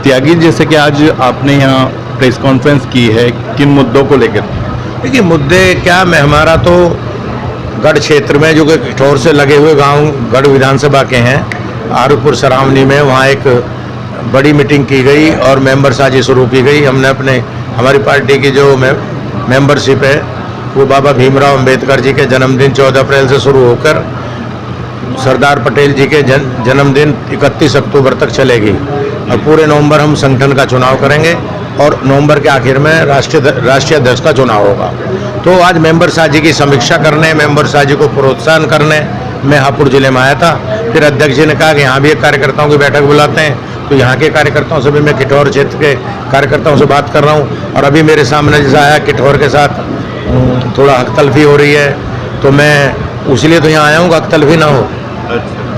त्यागी, जैसे कि आज आपने यहाँ प्रेस कॉन्फ्रेंस की है, किन मुद्दों को लेकर? देखिए मुद्दे क्या, मैं हमारा तो गढ़ क्षेत्र में जो कि किठौर से लगे हुए गांव गढ़ विधानसभा के हैं, आरुपुर सरावनी में, वहाँ एक बड़ी मीटिंग की गई और मेंबर साझी शुरू की गई। हमने हमारी पार्टी की जो मेंबरशिप है वो बाबा भीमराव अंबेडकर जी के जन्मदिन 14 अप्रैल से शुरू होकर सरदार पटेल जी के जन्मदिन 31 अक्टूबर तक चलेगी और पूरे नवंबर हम संगठन का चुनाव करेंगे और नवंबर के आखिर में राष्ट्रीय अध्यक्ष का चुनाव होगा। तो आज मेंबर साझी की समीक्षा करने, मेंबर साझी को प्रोत्साहन करने मैं हापुड़ जिले में आया था। फिर अध्यक्ष जी ने कहा कि यहाँ भी एक कार्यकर्ताओं की बैठक बुलाते हैं, तो यहाँ के कार्यकर्ताओं से भी मैं किठौर क्षेत्र के कार्यकर्ताओं से बात कर रहा हूँ। और अभी मेरे सामने जैसा आया किठौर के साथ थोड़ा हकतलफी हो रही है, तो मैं इसलिए तो यहाँ आया हूँ हकतलफी ना हो,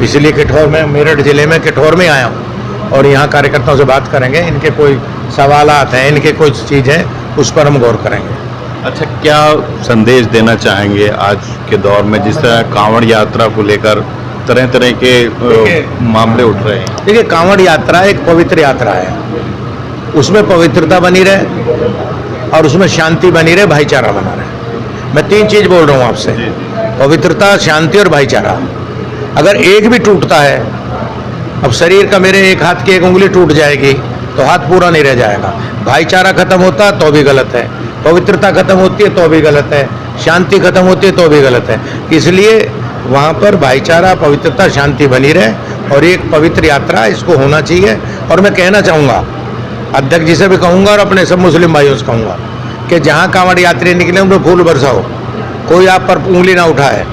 इसलिए किठौर में, मेरठ जिले में किठौर में आया हूँ और यहाँ कार्यकर्ताओं से बात करेंगे। इनके कोई सवालात हैं, इनके कोई चीज़ है, उस पर हम गौर करेंगे। अच्छा, क्या संदेश देना चाहेंगे आज के दौर में, जिस तरह कांवड़ यात्रा को लेकर तरह तरह के मामले उठ रहे हैं? देखिए, कांवड़ यात्रा एक पवित्र यात्रा है, उसमें पवित्रता बनी रहे और उसमें शांति बनी रहे, भाईचारा बना रहे। मैं 3 चीज़ बोल रहा हूँ आपसे, पवित्रता, शांति और भाईचारा। अगर एक भी टूटता है, अब शरीर का मेरे एक हाथ की एक उंगली टूट जाएगी तो हाथ पूरा नहीं रह जाएगा। भाईचारा खत्म होता तो भी गलत है, पवित्रता खत्म होती है तो भी गलत है, शांति खत्म होती है तो भी गलत है। इसलिए वहाँ पर भाईचारा, पवित्रता, शांति बनी रहे और एक पवित्र यात्रा इसको होना चाहिए। और मैं कहना चाहूँगा, अध्यक्ष जी से भी कहूँगा और अपने सब मुस्लिम भाइयों से कहूँगा कि जहाँ कांवड़ यात्री निकले उन पर फूल बरसाओ, कोई आप पर उंगली ना उठाए।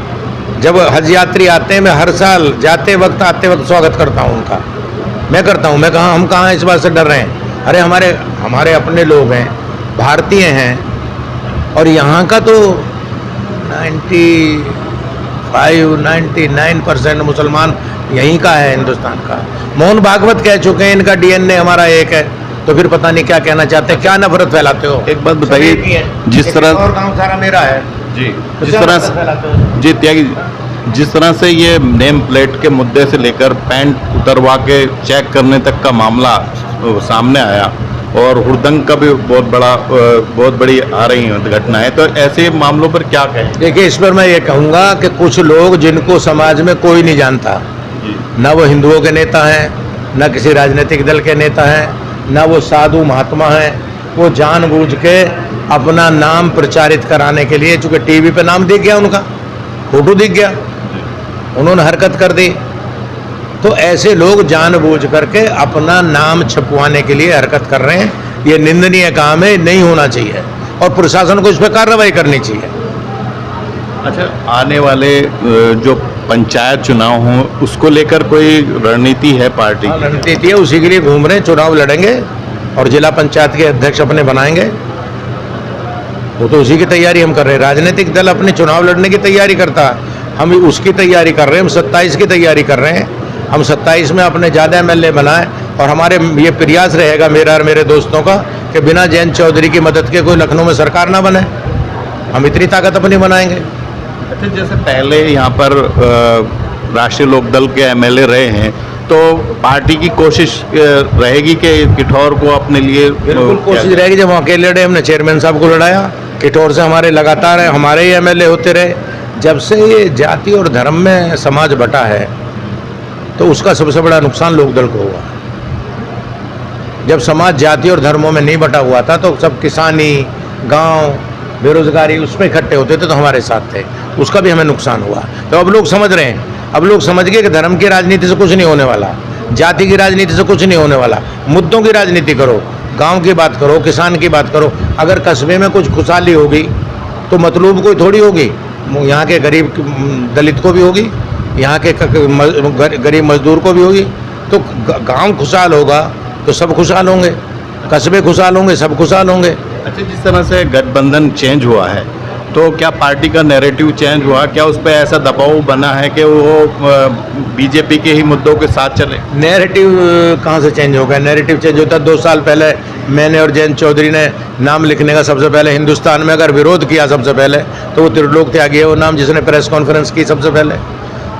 जब हज यात्री आते हैं, मैं हर साल जाते वक्त आते वक्त स्वागत करता हूँ उनका, मैं करता हूँ। मैं कहाँ, हम कहाँ इस बात से डर रहे हैं? अरे हमारे अपने लोग हैं, भारतीय हैं और यहाँ का तो 99% मुसलमान यहीं का है, हिंदुस्तान का। मोहन भागवत कह चुके हैं इनका डीएनए हमारा एक है, तो फिर पता नहीं क्या कहना चाहते हैं, क्या नफरत फैलाते हो? एक बात बताइए, जिस तरह और गाँव सारा मेरा है जी, जिस तरह से जी त्यागी, जिस तरह से ये नेम प्लेट के मुद्दे से लेकर पैंट उतरवा के चेक करने तक का मामला सामने आया और हुड़दंग का भी बहुत बड़ी आ रही घटना है, तो ऐसे मामलों पर क्या कहें? देखिए, इस पर मैं ये कहूँगा कि कुछ लोग जिनको समाज में कोई नहीं जानता, न वो हिंदुओं के नेता हैं, न किसी राजनीतिक दल के नेता हैं, न वो साधु महात्मा हैं, वो जानबूझ के अपना नाम प्रचारित कराने के लिए, चूँकि टीवी पे नाम दिख गया, उनका फोटो दिख गया, उन्होंने हरकत कर दी, तो ऐसे लोग जानबूझ करके अपना नाम छपवाने के लिए हरकत कर रहे हैं। ये निंदनीय काम है, नहीं होना चाहिए और प्रशासन को इस पर कार्रवाई करनी चाहिए। अच्छा, आने वाले जो पंचायत चुनाव हों उसको लेकर कोई रणनीति है पार्टी की? रणनीति है, उसी के लिए घूम रहे हैं, चुनाव लड़ेंगे और जिला पंचायत के अध्यक्ष अपने बनाएंगे, वो तो उसी की तैयारी हम कर रहे हैं। राजनीतिक दल अपने चुनाव लड़ने की तैयारी करता है, हम उसकी तैयारी कर रहे हैं। हम 27 की तैयारी कर रहे हैं, हम 27 में अपने ज़्यादा MLA बनाएं और हमारे ये प्रयास रहेगा मेरा और मेरे दोस्तों का कि बिना जयंत चौधरी की मदद के कोई लखनऊ में सरकार ना बने। हम इतनी ताकत अपनी बनाएंगे। अच्छा, जैसे पहले यहाँ पर राष्ट्रीय लोकदल के MLA रहे हैं, तो पार्टी की कोशिश रहेगी कि किठौर को अपने लिए? बिल्कुल कोशिश रहेगी। जब हम अकेले लड़े, हमने चेयरमैन साहब को लड़ाया, किठौर से हमारे लगातार हमारे ही MLA होते रहे। जब से ये जाति और धर्म में समाज बटा है तो उसका सबसे बड़ा नुकसान लोकदल को हुआ। जब समाज जाति और धर्मों में नहीं बटा हुआ था तो सब किसानी, गांव, बेरोजगारी उसमें इकट्ठे होते थे, तो हमारे साथ थे, उसका भी हमें नुकसान हुआ। तो अब लोग समझ रहे हैं, अब लोग समझ गए कि धर्म की राजनीति से कुछ नहीं होने वाला, जाति की राजनीति से कुछ नहीं होने वाला। मुद्दों की राजनीति करो, गांव की बात करो, किसान की बात करो। अगर कस्बे में कुछ खुशहाली होगी तो मतलूब कोई थोड़ी होगी, यहाँ के गरीब दलित को भी होगी, यहाँ के गरीब मजदूर को भी होगी। तो गांव खुशहाल होगा तो सब खुशहाल होंगे, कस्बे खुशहाल होंगे, सब खुशहाल होंगे। अच्छा, जिस तरह से गठबंधन चेंज हुआ है, तो क्या पार्टी का नैरेटिव चेंज हुआ? क्या उस पर ऐसा दबाव बना है कि वो बीजेपी के ही मुद्दों के साथ चले? नैरेटिव कहाँ से चेंज हो गया? नैरेटिव चेंज होता है 2 साल पहले मैंने और जयंत चौधरी ने नाम लिखने का सबसे पहले हिंदुस्तान में अगर विरोध किया सबसे पहले, तो वो त्रिलोक त्यागी है वो नाम जिसने प्रेस कॉन्फ्रेंस की सबसे पहले।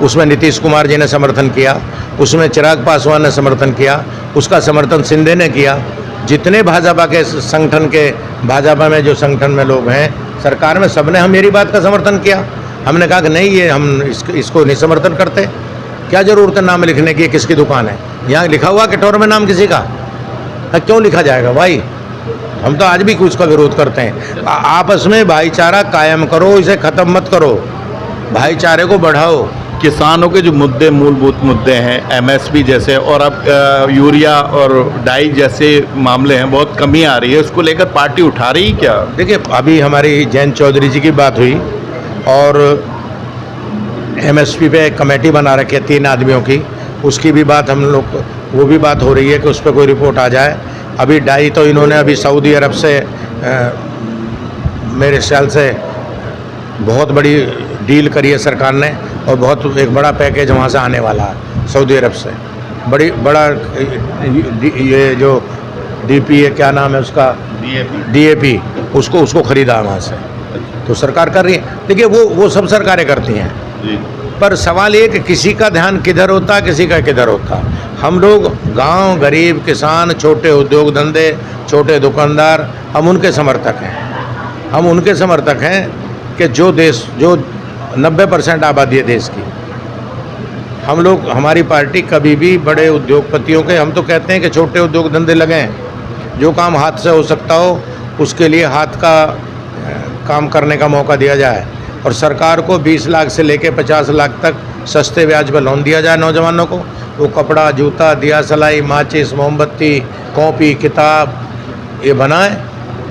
उसमें नीतीश कुमार जी ने समर्थन किया, उसमें चिराग पासवान ने समर्थन किया, उसका समर्थन शिंदे ने किया। जितने भाजपा के संगठन के, भाजपा में जो संगठन में लोग हैं सरकार में, सबने हम मेरी बात का समर्थन किया। हमने कहा कि नहीं, ये हम इसको नहीं समर्थन करते। क्या ज़रूरत है नाम लिखने की, किसकी दुकान है? यहाँ लिखा हुआ किठौर में नाम किसी का? क्यों लिखा जाएगा भाई? हम तो आज भी उसका विरोध करते हैं। आपस में भाईचारा कायम करो, इसे ख़त्म मत करो, भाईचारे को बढ़ाओ। किसानों के जो मुद्दे, मूलभूत मुद्दे हैं, एमएसपी जैसे, और अब यूरिया और डाई जैसे मामले हैं, बहुत कमी आ रही है, उसको लेकर पार्टी उठा रही क्या? देखिए, अभी हमारी जयंत चौधरी जी की बात हुई और एमएसपी पे एक कमेटी बना रखी है 3 आदमियों की, उसकी भी बात हम लोग, वो भी बात हो रही है कि उस पर कोई रिपोर्ट आ जाए। अभी डाई तो इन्होंने अभी सऊदी अरब से मेरे ख्याल से बहुत बड़ी डील करी है सरकार ने, और बहुत एक बड़ा पैकेज वहाँ से आने वाला है सऊदी अरब से। बड़ा ये जो डीपी है, क्या नाम है उसका, डीएपी, उसको खरीदा है वहाँ से, तो सरकार कर रही है। देखिए, वो सब सरकारें करती हैं जी। पर सवाल ये कि किसी का ध्यान किधर होता है, किसी का किधर होता है। हम लोग गांव, गरीब, किसान, छोटे उद्योग धंधे, छोटे दुकानदार, हम उनके समर्थक हैं। हम उनके समर्थक हैं कि जो 90% आबादी है देश की, हम लोग, हमारी पार्टी कभी भी बड़े उद्योगपतियों के, हम तो कहते हैं कि छोटे उद्योग धंधे लगें, जो काम हाथ से हो सकता हो उसके लिए हाथ का काम करने का मौका दिया जाए, और सरकार को 20 लाख से लेकर 50 लाख तक सस्ते ब्याज पर लोन दिया जाए नौजवानों को। वो कपड़ा, जूता, दिया सलाई, माचिस, मोमबत्ती, कॉपी, किताब ये बनाएं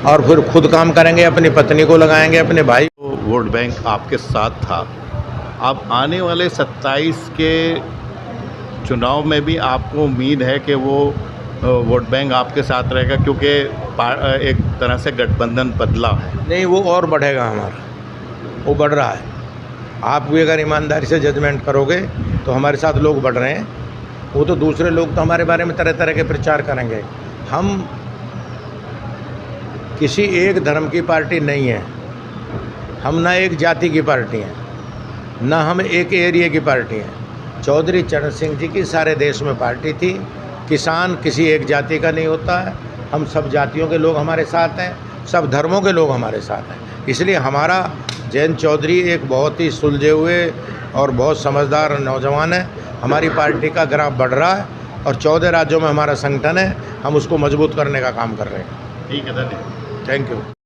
और फिर खुद काम करेंगे, अपनी पत्नी को लगाएंगे, अपने भाई। वोट बैंक आपके साथ था, अब आने वाले 27 के चुनाव में भी आपको उम्मीद है कि वो वोट बैंक आपके साथ रहेगा, क्योंकि एक तरह से गठबंधन बदला है? नहीं, वो और बढ़ेगा हमारा, वो बढ़ रहा है। आप भी अगर ईमानदारी से जजमेंट करोगे तो हमारे साथ लोग बढ़ रहे हैं। वो तो दूसरे लोग तो हमारे बारे में तरह तरह के प्रचार करेंगे। हम किसी एक धर्म की पार्टी नहीं है, हम ना एक जाति की पार्टी हैं, ना हम एक एरिया की पार्टी हैं। चौधरी चरण सिंह जी की सारे देश में पार्टी थी। किसान किसी एक जाति का नहीं होता है, हम सब जातियों के लोग हमारे साथ हैं, सब धर्मों के लोग हमारे साथ हैं। इसलिए हमारा जयंत चौधरी एक बहुत ही सुलझे हुए और बहुत समझदार नौजवान है। हमारी पार्टी का ग्राफ बढ़ रहा है और 14 राज्यों में हमारा संगठन है, हम उसको मजबूत करने का काम कर रहे हैं। ठीक है, धन्यवाद। Thank you.